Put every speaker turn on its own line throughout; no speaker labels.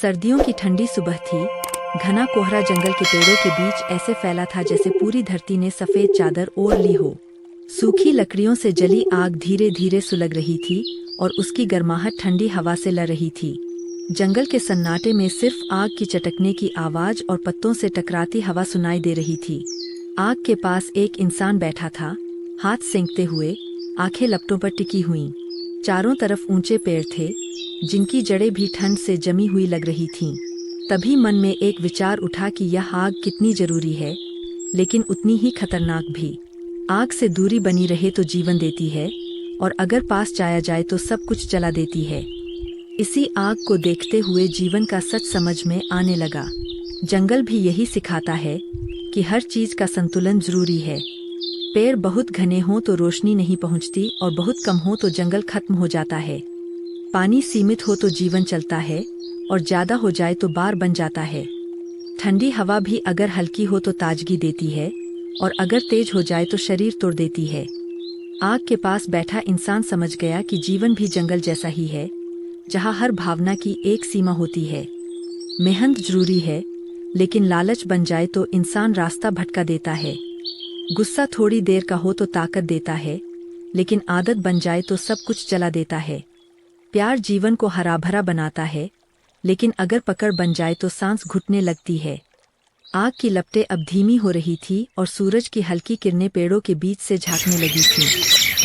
सर्दियों की ठंडी सुबह थी। घना कोहरा जंगल के पेड़ों के बीच ऐसे फैला था जैसे पूरी धरती ने सफेद चादर ओढ़ ली हो। सूखी लकड़ियों से जली आग धीरे धीरे सुलग रही थी और उसकी गर्माहट ठंडी हवा से लड़ रही थी। जंगल के सन्नाटे में सिर्फ आग की चटकने की आवाज और पत्तों से टकराती हवा सुनाई दे रही थी। आग के पास एक इंसान बैठा था, हाथ सेंकते हुए, आंखें लपटों पर टिकी हुईं। चारों तरफ ऊंचे पेड़ थे, जिनकी जड़ें भी ठंड से जमी हुई लग रही थीं। तभी मन में एक विचार उठा कि यह आग कितनी जरूरी है, लेकिन उतनी ही खतरनाक भी। आग से दूरी बनी रहे तो जीवन देती है, और अगर पास जाया जाए तो सब कुछ जला देती है। इसी आग को देखते हुए जीवन का सच समझ में आने लगा। जंगल भी यही सिखाता है कि हर चीज का संतुलन जरूरी है। पेड़ बहुत घने हों तो रोशनी नहीं पहुंचती, और बहुत कम हो तो जंगल खत्म हो जाता है। पानी सीमित हो तो जीवन चलता है, और ज्यादा हो जाए तो बार बन जाता है। ठंडी हवा भी अगर हल्की हो तो ताजगी देती है, और अगर तेज हो जाए तो शरीर तोड़ देती है। आग के पास बैठा इंसान समझ गया कि जीवन भी जंगल जैसा ही है, जहाँ हर भावना की एक सीमा होती है। मेहनत जरूरी है, लेकिन लालच बन जाए तो इंसान रास्ता भटका देता है। गुस्सा थोड़ी देर का हो तो ताकत देता है, लेकिन आदत बन जाए तो सब कुछ जला देता है। प्यार जीवन को हरा भरा बनाता है, लेकिन अगर पकड़ बन जाए तो सांस घुटने लगती है। आग की लपटें अब धीमी हो रही थी और सूरज की हल्की किरणें पेड़ों के बीच से झांकने लगी थीं।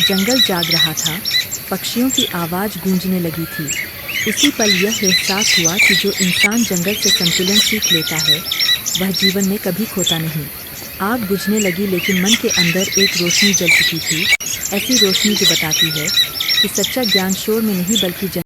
जंगल जाग रहा था, पक्षियों की आवाज गूंजने लगी थी। उसी पल यह एहसास हुआ कि जो इंसान जंगल से संतुलन सीख लेता है, वह जीवन में कभी खोता नहीं। आग बुझने लगी, लेकिन मन के अंदर एक रोशनी जल चुकी थी, ऐसी रोशनी जो बताती है कि सच्चा ज्ञान शोर में नहीं बल्कि